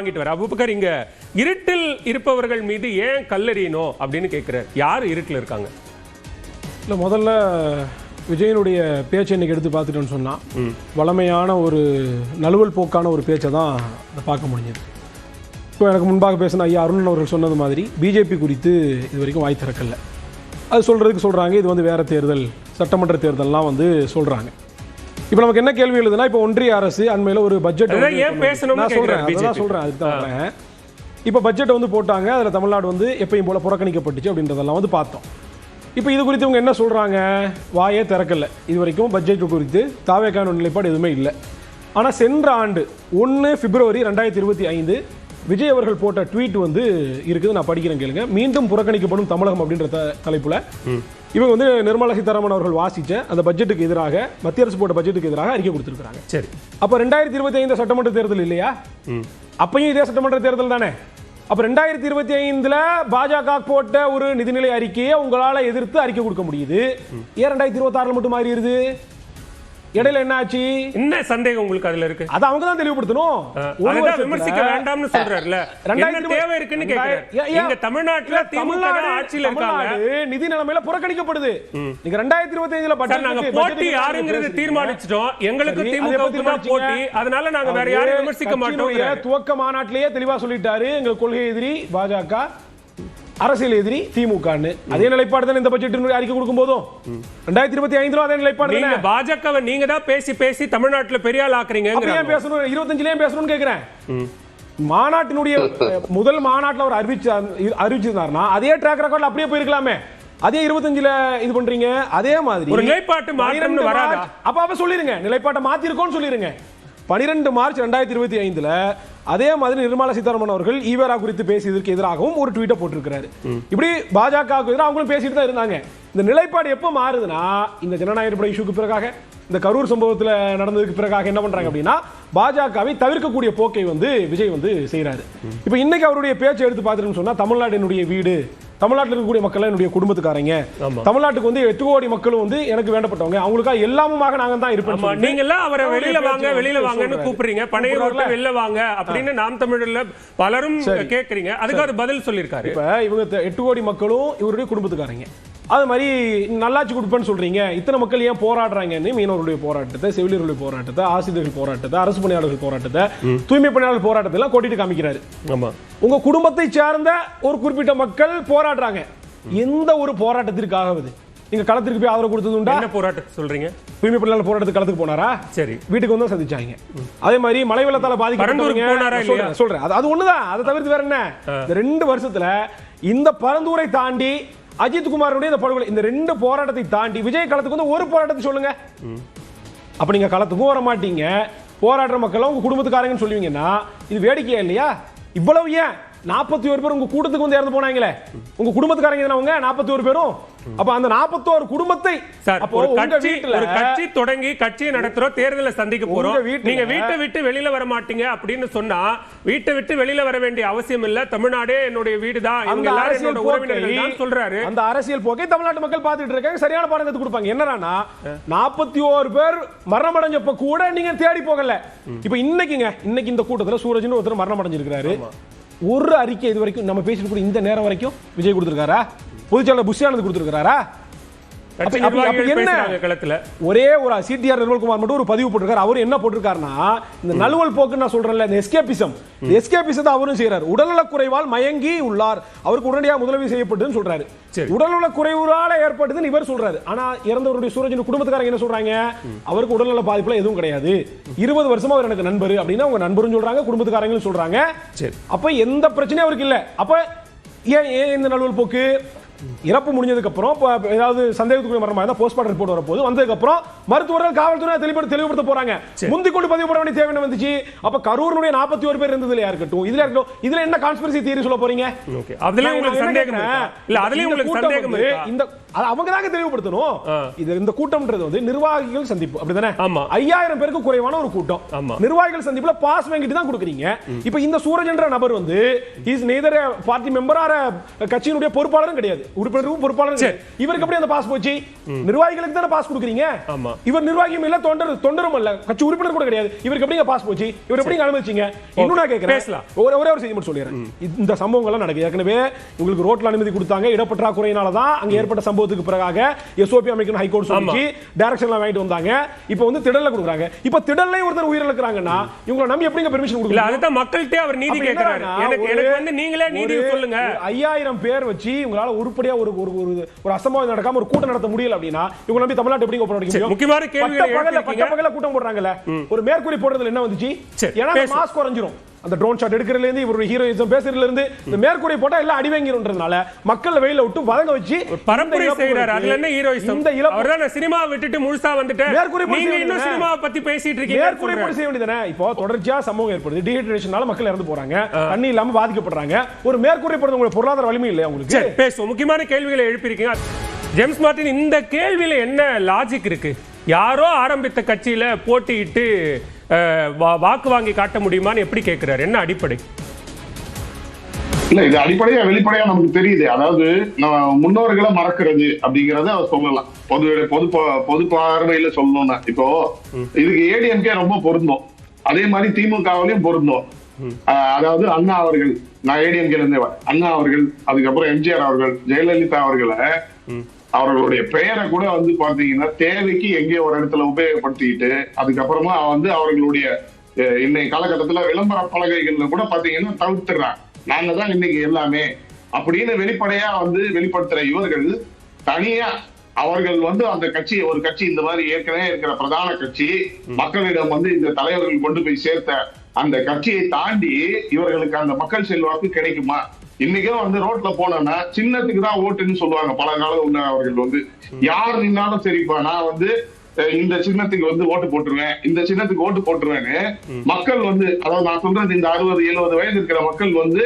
Abu Bakr இங்க இருட்டில் இருப்பவர்கள் மீது ஏன் கல்லெறியணும் அப்படின்னு கேட்கிறார். யார் இருட்டில் இருக்காங்க? இல்லை, முதல்ல விஜயனுடைய பேச்சை இன்னைக்கு எடுத்து பார்த்துட்டோன்னு சொன்னா வளமையான ஒரு நழுவல் போக்கான ஒரு பேச்சை தான் பார்க்க முடிஞ்சது. இப்போ எனக்கு முன்பாக பேசின ஐயா அருணன் அவர்கள் சொன்னது மாதிரி பிஜேபி குறித்து இது வரைக்கும் வாய் திறக்கல. அது சொல்றதுக்கு சொல்றாங்க இது வந்து வேற தேர்தல், சட்டமன்ற தேர்தல்லாம் வந்து சொல்றாங்க. இப்போ நமக்கு என்ன கேள்வி எழுதுனா, இப்போ ஒன்றிய அரசு அண்மையில் ஒரு பட்ஜெட் சொல்றேன் அதுக்கு தான் வரேன். இப்போ பட்ஜெட்டை வந்து போட்டாங்க, அதில் தமிழ்நாடு வந்து எப்பயும் போல புறக்கணிக்கப்பட்டுச்சு அப்படின்றதெல்லாம் வந்து பார்த்தோம். இப்போ இது குறித்து இவங்க என்ன சொல்றாங்க? வாயே திறக்கல. இது வரைக்கும் பட்ஜெட் குறித்து தாவேக்கான நிலைப்பாடு எதுவுமே இல்லை. ஆனால் சென்ற ஆண்டு 1 பிப்ரவரி 2025 விஜய் அவர்கள் போட்ட ட்வீட் வந்து இருக்குது, நான் படிக்கிறேன் கேளுங்க. மீண்டும் புறக்கணிக்கப்படும் தமிழகம் அப்படின்ற தலைப்புல இவங்க வந்து நிர்மலா சீதாராமன் அவர்கள் வாசிச்ச அந்த பட்ஜெட்டுக்கு எதிராக, மத்திய அரசு போட்ட பட்ஜெட்டுக்கு எதிராக அறிக்கை கொடுத்திருக்காங்க. சரி, அப்ப 2025 சட்டமன்ற தேர்தல் இல்லையா? அப்பயும் இதே சட்டமன்ற தேர்தல் தானே. அப்ப 2025 பாஜக போட்ட ஒரு நிதிநிலை அறிக்கையை உங்களால எதிர்த்து அறிக்கை கொடுக்க முடியுது. ஏன் 2026 மட்டும் மாறிடுது? இடையில என்ன ஆச்சு? என்ன சந்தேகம் உங்களுக்கு அதுல இருக்கு? அது அவங்க தான் தெளிவுபடுத்தணும். விமர்சிக்க வேண்டாம்னு சொல்றாருல்ல, என்ன தேவை இருக்குன்னு கேக்குறேன். இங்க தமிழ்நாட்டுல திமுக ஆட்சியில இருக்காங்க, நிதி நிலைமையில புறக்கணிக்கப்படுது. நீங்க 2025 பட்ஜெட் நாங்க போட்டி யாருங்கிறது தீர்மானிச்சிட்டோம். எங்களுக்கு திமுக போட்டி, அதனால நாங்க வேற யாரையும் விமர்சிக்க மாட்டோம். துவக்க மாநாட்டிலேயே தெளிவா சொல்லிட்டாரு, எங்க கொள்கை எதிரி பாஜக, அரசியல் எதிரி திமுக. அதே நிலைப்பாடு தான் இந்த பட்ஜெட் அறிக்கை கொடுக்கும் போதும் 2025 அதே நிலைப்பாடு. நீங்க பாஜகவை நீங்க தான் பேசி பேசி தமிழ்நாட்டுல பெரிய ஆள் ஆக்குறீங்க. ஏன் பேசணும்? 25 பேசணும்னு கேக்குறேன். மாநாட்டினுடைய முதல் மாநாட்டில் அவர் அறிவிச்சிருந்தாருன்னா அதே ட்ராக் ரெக்கார்ட்ல அப்படியே போயிருக்கலாமே. அதே 25 இது பண்றீங்க. அதே மாதிரி ஒரு நிலைப்பாட்டு மாற்றம் வராதா? அப்ப சொல்லிருங்க, நிலைப்பாட்டை மாத்திருக்கோம்னு சொல்லிருங்க. 12 மார்ச் 2025 அதே மாதிரி நிர்மலா சீதாராமன் அவர்கள் ஈவேரா குறித்து பேசியதற்கு எதிராகவும் ஒரு ட்வீட்டை போட்டிருக்கிறாரு. இப்படி பாஜகவுக்கு எதிராக அவங்களும் பேசிட்டு தான் இருந்தாங்க. இந்த நிலைப்பாடு எப்போ மாறுதுன்னா, இந்த ஜனநாயக இஷ்யூக்கு பிறகாக, இந்த கரூர் சம்பவத்தில் நடந்ததுக்கு பிறகாக என்ன பண்றாங்க அப்படின்னா, பாஜகவை தவிர்க்கக்கூடிய போக்கை வந்து விஜய் வந்து செய்யறாரு. இப்போ இன்னைக்கு அவருடைய பேச்சை எடுத்து பார்த்துட்டு சொன்னா, தமிழ்நாடு என்னுடைய வீடு, தமிழ்நாட்டில் இருக்கக்கூடிய மக்கள் என்னுடைய குடும்பத்துக்காரங்க, தமிழ்நாட்டுக்கு வந்து 8 கோடி மக்களும் வந்து எனக்கு வேண்டப்பட்டவங்க, அவங்களுக்காக எல்லாமுமாக நாங்க தான் இருப்போம். நீங்க எல்லாம் அவரை வெளியில வாங்கன்னு கூப்பிடுறீங்க, பணைய வெளியில வாங்க அப்படின்னு நாம் தமிழர்ல பலரும் கேட்கறீங்க. அதுக்கு அவர் பதில் சொல்லியிருக்காரு. இப்ப இவங்க 8 கோடி மக்களும் இவருடைய குடும்பத்துக்காரங்க. அது மாதிரி நல்லாட்சி கொடுப்பேன்னு சொல்றீங்க, இத்தனை மக்கள் ஏன் போராடுறாங்கன்னு மீனவர்களுடைய போராட்டத்தை, செவிலியர்களுடைய போராட்டத்தை, ஆசிரியர்கள் போராட்டத்தை, அரசு பணியாளர்கள் போராட்டத்தை, தூய்மை பணியாளர் போராட்டத்தை எல்லாம் கொட்டிட்டு காமிக்கிறாரு. உங்க குடும்பத்தை சார்ந்த ஒரு குறிப்பிட்ட மக்கள் போராடுறாங்க. எந்த ஒரு போராட்டத்திற்காகவது நீங்க களத்திற்கு போய் ஆதரவு கொடுத்தது உண்டா? என்ன போராட்டத்தை சொல்றீங்க? தூய்மை பணியாளர் போராட்டத்துக்கு களத்துக்கு போனாரா? சரி, வீட்டுக்கு வந்து சந்திச்சாங்க. அதே மாதிரி மழை வெள்ளத்தால பாதிக்கப்பட்டவங்க சொல்றேன், அது ஒண்ணுதான். அதை தவிர்த்து வேற என்ன? இந்த 2 வருஷத்துல இந்த பரந்தூரை தாண்டி அஜித் குமாருடைய இந்த படுகொலை, இந்த 2 போராட்டத்தை தாண்டி விஜய் களத்துக்கு வந்து ஒரு போராட்டத்தை சொல்லுங்க. அப்ப நீங்க களத்துக்கும் வர மாட்டீங்க, போராடுற மக்கள் உங்க குடும்பத்துக்காரங்கன்னு சொல்லுவீங்கன்னா இது வேடிக்கையா இல்லையா? இவ்வளவு ஏன் 41 பேர் உங்க கூட்டத்துக்கு வந்து இறந்து போனாங்களே, உங்க குடும்பத்துக்காரங்க தானே அவங்க 41 பேரும். அப்ப அந்த 41 குடும்பத்தை ஒரு கட்சி தொடங்கி கட்சியை நடத்துறோம், தேர்தலை சந்திக்க போறோம், நீங்க வீட்டை விட்டு வெளியில வர மாட்டீங்க அப்படின்னு சொன்னா, வீட்டை விட்டு வெளியில வர வேண்டிய அவசியம் இல்ல, தமிழ்நாடே என்னுடைய வீடுதான், இவங்க எல்லாரும் என்னோட உறவினர்கள் தான் சொல்றாரு. அந்த அரசியல் போக்கை தமிழ்நாட்டு மக்கள் பார்த்துட்டு இருக்காங்க, சரியான பாடம் கத்து கொடுப்பாங்க. என்னன்னா 41 பேர் மரணம் அடைஞ்சப்ப கூட நீங்க தேடி போகல. இப்ப இன்னைக்கு இந்த கூட்டத்துல சூரஜ்னு ஒருத்தர் மரணம் அடைஞ்சிருக்காரு. ஒரு அறிக்கை இது வரைக்கும் நம்ம பேசிட்டு கூட இந்த நேரம் வரைக்கும் விஜய் கொடுத்திருக்காரா? பொதுச்செயலாளர் புஷ்யானந்த் கொடுத்திருக்காரா? ஒரே ஒரு சிடிஆர் நிர்மல்குமார் மட்டும் ஒரு பதிவு போட்டிருக்காரு. அவர் என்ன போட்டிருக்காருன்னா, இந்த நழுவல் போக்கு நான் சொல்றேன்ல, இந்த எஸ்கேபிசம் அவரும் செய்யறாரு. உடல்நலக் குறைவால் மயங்கி உள்ளார், அவருக்கு உடனடியாக முதலுதவி செய்யப்பட்டதுன்னு சொல்றாரு. உடல்நலக் குறைவால ஏற்பட்டதுன்னு இவர் சொல்றாரு. ஆனா இறந்தவருடைய சூரஜின் குடும்பத்துக்காரங்க என்ன சொல்றாங்க? அவருக்கு உடல்நல பாதிப்புல எதுவும் கிடையாது, 20 வருஷமா அவர் எனக்கு நண்பர் அப்படின்னு அவங்க நண்பரும் சொல்றாங்க, குடும்பத்துக்காரங்களும் சொல்றாங்க. அப்ப எந்த பிரச்சனையும் அவருக்கு இல்ல. அப்ப ஏன் இந்த நழுவல் போக்கு? இறப்பு முடிஞ்சதுக்கு அப்புறம் ஏதாவது சந்தேகத்துக்குரிய மரணமா இருந்தா போஸ்ட்மார்ட்டம் ரிப்போர்ட் வரப்போகுது, வந்ததுக்கு அப்புறம் மருத்துவர்கள் காவல்துறை தெளிவுபடுத்த போறாங்க. முந்தி கொண்டு பதிவு போட வேண்டிய தேவை வந்துச்சு. அப்ப கரூருடைய 41 பேர் இருந்ததுல இருக்கட்டும், இதுல இருக்கட்டும், இதுல என்ன கான்ஸ்பிரசி தியரி சொல்ல போறீங்க? அதுல உங்களுக்கு சந்தேகம் இல்ல? அதுல உங்களுக்கு சந்தேகம் இருக்கா? இந்த அவங்க தாங்க தெளிவுபடுத்தணும். இது இந்த கூட்டம்ன்றது வந்து நிர்வாகிகள் சந்திப்பு அப்படிதானே? 5000 பேருக்கு குறைவான ஒரு கூட்டம். நிர்வாகிகள் சந்திப்புல பாஸ் வாங்கிட்டு தான் கொடுக்குறீங்க. இப்போ இந்த சூரஜ் என்ற நபர் வந்து is neither a party member or கட்சியினுடைய பொறுப்பாளரும் கிடையாது, உறுப்பினரும் பொறுப்பாளரும் கிடையாது. இவருக்கு எப்படி அந்த பாஸ் போச்சு? நிர்வாகிகளுக்கு தான பாஸ் கொடுக்குறீங்க. இவர் நிர்வாகியும் இல்ல, தொண்டரும் இல்ல, கட்சி உறுப்பினர் கூட கிடையாது. இவருக்கு எப்படிங்க பாஸ் போச்சு? இவர் எப்படிங்க அனுமதிச்சீங்க? இன்னும் நான் கேக்குறேன், ஒரே ஒரு செய்தி மட்டும் சொல்லிடுறேன். இந்த சம்பவங்கள் எல்லாம் நடக்குது. ஏற்கனவே உங்களுக்கு ரோட்ல அனுமதி கொடுத்தாங்க, இடப்பற்றாக்குறையினால தான் அங்க ஏற்பட்ட சம்பவத்துக்கு பிறகாக எஸ்ஓபி அமைக்கணும் ஹைகோர்ட் சொல்லிச்சு, டைரக்ஷன்ல வாங்கிட்டு வந்தாங்க. இப்போ வந்து திடல்ல கொடுக்குறாங்க. இப்போ திடல்ல ஒருத்தர் உயிரிழக்குறாங்கன்னா இவங்களை நம்பி எப்படிங்க பெர்மிஷன் கொடுக்கல? அதுதான் மக்கள்கிட்ட அவர் நீதி கேட்கிறாரு. எனக்கு வந்து நீங்களே நீதி சொல்லுங்க. 5000 பேர் வச்சு உங்களால உருப்படியா ஒரு ஒரு அசம்பாவிதம் நடக்காம ஒரு கூட்டம் நடத்த முடியல அப்படின்னா இவங்க நம்பி தமிழ்நாட்டை எப்படி போட முடியும்? முக்கியமான கேள்வி கூட்டம் போடுறாங்கல்ல, ஒரு மேற்கூறி போடுறதுல என்ன வந்துச்சு? ஏன்னா மாஸ்க் குறைஞ்சிரும். அந்த ட்ரோன் ஷாட் எடுக்கிறதுல இருந்து இவருடைய ஹீரோயிசம் பேசுறதுல இருந்து இந்த மேற்கூரை போட்டா எல்லாம் அடிவாங்கிரும்ன்றதுனால மக்கள் வெயில விட்டு வதங்க வச்சு பரப்புரை செய்யறாரு. அதுல என்ன ஹீரோயிசம்? இந்த அவர்தான் சினிமா விட்டுட்டு முழுசா வந்துட்டு நீங்க இன்னும் சினிமாவை பத்தி பேசிட்டு இருக்கீங்க. மேற்கூரை போட்டு செய்ய வேண்டியதானே? இப்போ தொடர்ச்சியா சம்பவம் ஏற்படுது, டீஹைட்ரேஷனால மக்கள் இறந்து போறாங்க, தண்ணி இல்லாம பாதிக்கப்படுறாங்க. ஒரு மேற்கூரை போடுறது உங்களுக்கு பொருளாதார வலிமை இல்லையா உங்களுக்கு? பேசுவோம். முக்கியமான கேள்விகளை எழுப்பியிருக்கீங்க ஜேம்ஸ் மார்ட்டின். இந்த கேள்வியில என்ன லாஜிக் இருக்கு? யாரோ ஆரம்பித்த கட்சியில போட்டியிட்டு வாக்கு வாங்கி காட்ட முடியுமான்னு எப்படி கேட்கிறாரு? என்ன அடிப்படை? இல்ல, இது அடிப்படையா வெளிப்படையா நமக்கு தெரியுது. அதாவது முன்னோர்களை மறக்கிறது அப்படிங்கறத அவர் சொல்லலாம். பொது பார்வையில சொல்லணும்னா இப்போ இதுக்கு ஏடிஎம்கே ரொம்ப பொருந்தும், அதே மாதிரி திமுகவிலையும் பொருந்தும். அதாவது அண்ணா அவர்கள், நான் ஏடிஎம்கேல இருந்தே அண்ணா அவர்கள், அதுக்கப்புறம் எம்ஜிஆர் அவர்கள், ஜெயலலிதா அவர்களை அவர்களுடைய பெயரை கூட வந்து பாத்தீங்கன்னா தேவைக்கு எங்கேயோ ஒரு இடத்துல உபயோகப்படுத்திக்கிட்டு அதுக்கப்புறமா வந்து அவர்களுடைய இன்னைக்கு காலகட்டத்துல விளம்பர பலகைகள்ல கூட பாத்தீங்கன்னா தவிர்த்துறாங்க. நாங்க தான் இன்னைக்கு எல்லாமே அப்படின்னு வெளிப்படையா வந்து வெளிப்படுத்துற இவர்கள் தனியா அவர்கள் வந்து அந்த கட்சி, ஒரு கட்சி இந்த மாதிரி ஏற்கனவே இருக்கிற பிரதான கட்சி மக்களிடம் வந்து இந்த தலைவர்கள் கொண்டு போய் சேர்த்த அந்த கட்சியை தாண்டி இவர்களுக்கு அந்த மக்கள் செல்வாக்கு கிடைக்குமா? இன்னைக்கும் வந்து ரோட்ல போனோம்னா சின்னத்துக்கு தான் ஓட்டுன்னு சொல்லுவாங்க. பல காலம் உள்ள அவர்கள் வந்து யார் நின்னாலும் சரிப்பா நான் வந்து இந்த சின்னத்துக்கு வந்து ஓட்டு போட்டுருவேன், இந்த சின்னத்துக்கு ஓட்டு போட்டுருவேன்னு மக்கள் வந்து, அதாவது நான் சொல்றது இந்த 60-70 வயது இருக்கிற மக்கள் வந்து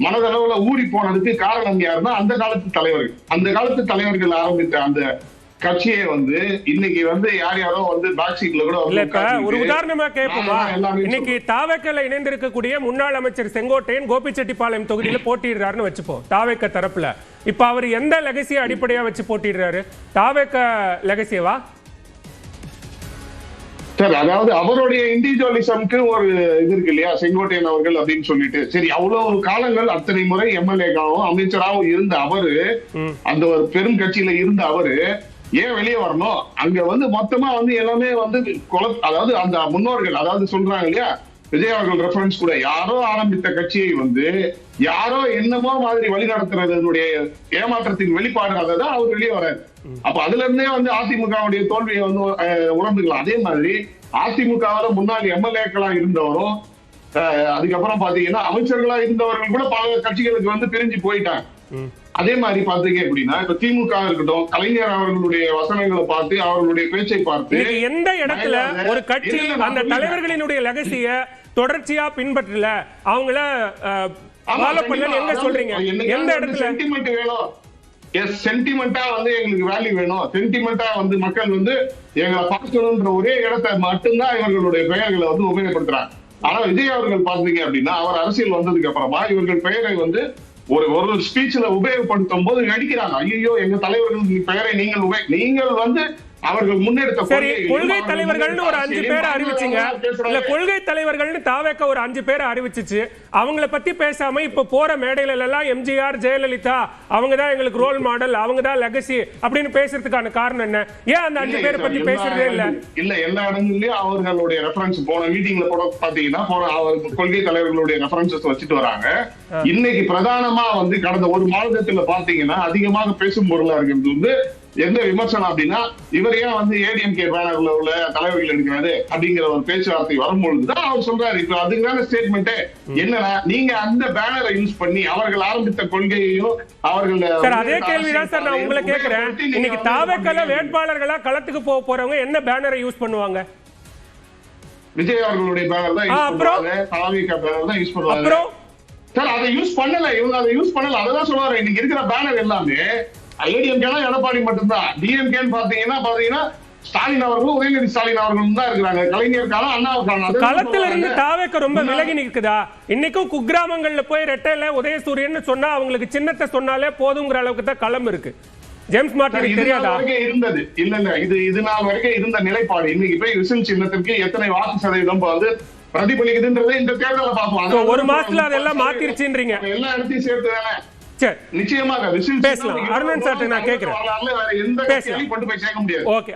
மனதளவுல ஊறி போனதுக்கு காரணம் யாருன்னா அந்த காலத்து தலைவர்கள். அந்த காலத்து தலைவர்கள் ஆரம்பித்த அந்த கட்சியை வந்து இன்னைக்கு வந்து யாரோ வந்து பேக் சீட்ல கூட ஒரு உதாரணமா கேட்போமா? இன்னைக்கு தாவேக்கல இணைந்திருக்கக்கூடிய முன்னாள் அமைச்சர் செங்கோட்டையன் கோபிச்செட்டிப்பாளையம் தொகுதியில போட்டிடுறாருன்னு வச்சுப்போம் தாவேக்க தரப்புல. இப்ப அவர் எந்த லெகசியை அடிப்படையா வச்சு போட்டிடுறாரு? தாவேக்க லெகசியவா? சார், அதாவது அவருடைய இண்டிவிஜுவலிசம்க்கு ஒரு இது இருக்கு இல்லையா, செங்கோட்டையன் அவர்கள் அப்படின்னு சொல்லிட்டு. சரி, அவ்வளவு காலங்கள் அத்தனை முறை எம்எல்ஏக்காகவும் அமைச்சராகவும் இருந்த அவரு, அந்த ஒரு பெரும் கட்சியில இருந்த அவரு ஏன் வெளியே வரணும்? அங்க வந்து மொத்தமா வந்து எல்லாமே வந்து அதாவது அந்த முன்னோர்கள், அதாவது சொல்றாங்க இல்லையா விஜய் அவர்கள் ரெஃபரன்ஸ் கூட, யாரோ ஆரம்பித்த கட்சியை வந்து யாரோ என்னமோ மாதிரி வழி நடத்துறதுடைய ஏமாற்றத்தின் வெளிப்பாடு, தான் அவர் வெளியே வராரு. அப்ப அதுல இருந்தே வந்து அதிமுகவுடைய தோல்வியை வந்து உணர்ந்துக்கலாம். அதே மாதிரி அதிமுகவில் முன்னாள் எம்எல்ஏக்களா இருந்தவரும் அதுக்கப்புறம் பாத்தீங்கன்னா அமைச்சர்களா இருந்தவர்கள் கூட பல கட்சிகளுக்கு வந்து பிரிஞ்சு போயிட்டாங்க. அதே மாதிரி பாத்தீங்க அப்படின்னா இப்ப திமுக இருக்கட்டும், கலைஞர் அவர்களுடைய வசனங்களை பார்த்து அவர்களுடைய பேச்சை பார்த்து எந்த இடத்துல ஒரு கட்சி அந்த தலைவர்களினுடைய லெகசிய தொடர்ச்சியா பின்பற்றல, அவங்கள எங்க சொல்றீங்க? எந்த இடத்துல சென்டிமெண்ட் வேணும்? சென்டிமெண்டா வந்து எங்களுக்கு வேல்யூ வேணும், சென்டிமெண்டா வந்து மக்கள் வந்து எங்களை பார்க்கணும்ன்ற ஒரே இடத்தை மட்டும்தான் இவர்களுடைய பெயர்களை வந்து உபயோகப்படுத்துறாங்க. ஆனா விஜய் அவர்கள் பாத்தீங்க அப்படின்னா அவர் அரசியல் வந்ததுக்கு அப்புறமா இவர்கள் பெயரை வந்து ஒரு ஸ்பீச்ல உபயோகப்படுத்தும் போது நடிக்கிறாங்க. ஐயோ, எங்க தலைவர்கள் பெயரை நீங்கள் வந்து அவர்கள் முன்னெடுத்த கொள்கை தலைவர்கள்னு ஒரு 5 பேரை அறிவிச்சீங்க. இல்ல, கொள்கை தலைவர்கள்னு தாவேக்க ஒரு 5 பேரை அறிவிச்சிச்சு. அவங்கள பத்தி பேசாம இப்ப போற மேடையில எல்லாம் எம்ஜிஆர், ஜெயலலிதா அவங்க தான் எங்களுக்கு ரோல் மாடல், அவங்க தான் லெகசி அப்படின்னு பேசுறதுக்கான காரணம் என்ன? ஏன் அந்த 5 பேரை பத்தி பேசுறதே இல்ல? இல்ல, எல்லா இடங்கள்லயும் அவர்களுடைய ரெஃபரன்ஸ் போன மீட்டிங்ல கூட பாத்தீங்கன்னா கொள்கை தலைவர்களுடைய ரெஃபரன்சஸ் வச்சுட்டு வராங்க. இன்னைக்கு பிரதானமா வந்து கடந்த ஒரு மாதத்துல பாத்தீங்கன்னா அதிகமாக பேசும் பொருளா இருக்கிறது வந்து எந்த விமர்சனம் அப்படின்னா, இவர் ஏன் வந்து ஏடிஎம்கே பேனர்ல உள்ள தலைவர்கள் எடுக்கிறாரு அப்படிங்கிற ஒரு பேச்சுவார்த்தை வரும்பொழுதுதான் அவர் சொல்றாரு. இப்ப அதுக்கான ஸ்டேட்மெண்ட் என்னன்னா, நீங்க அந்த பேனரை யூஸ் பண்ணி அவர்கள் ஆரம்பித்த கொள்கையையும் அவர்கள் அதே கேள்விதான் சார் நான் உங்களை கேட்கிறேன். இன்னைக்கு தாவேக்கல வேட்பாளர்களா களத்துக்கு போக போறவங்க என்ன பேனரை யூஸ் பண்ணுவாங்க? விஜய் அவர்களுடைய பேனர் தான் யூஸ் பண்ணுவாங்க, தாவேக்கா பேனர் தான் யூஸ் பண்ணுவாங்க. சார், அதை யூஸ் பண்ணல, இவங்க அதை யூஸ் பண்ணல. அதான் சொல்றாரு, இன்னைக்கு இருக்கிற பேனர் எல்லாமே ஏடிஎம்கேனா எடப்பாடி மட்டும்தான். டிஎம்கேன்னு பாத்தீங்கன்னா ஸ்டாலின் அவர்களும் உதயநிதி ஸ்டாலின் அவர்களும் தான் இருக்கிறாங்க. கலைஞருக்கான அண்ணாவுக்கான களத்துல இருந்து தாவேக்க ரொம்ப விலகி நிற்குதா? இன்னைக்கும் குக்கிராமங்கள்ல போய் ரெட்டையில உதயசூரியன் சொன்னா அவங்களுக்கு சின்னத்தை சொன்னாலே போதுங்கிற அளவுக்கு தான் களம் இருக்கு. ஜேம்ஸ் மார்டின் தெரியாதா? இருந்தது இல்ல இது நாள் வரைக்கும் இருந்த நிலைப்பாடு இன்னைக்கு போய் விசில் சின்னத்திற்கு எத்தனை வாக்கு சதவீதம் பிரதிபலிக்குதுன்றதை இந்த தேர்தலை பார்ப்போம். ஒரு மாசத்துல அதெல்லாம் மாத்திருச்சுன்றீங்க. எல்லா இடத்தையும் சேர்த்து தானே. சரி, நிச்சயமாக விசில் பேசலாம். அருணன் சார் நான் கேட்கிறேன். எந்த கேள்வி கொண்டு போய் சேர்க்க முடியாது. ஓகே.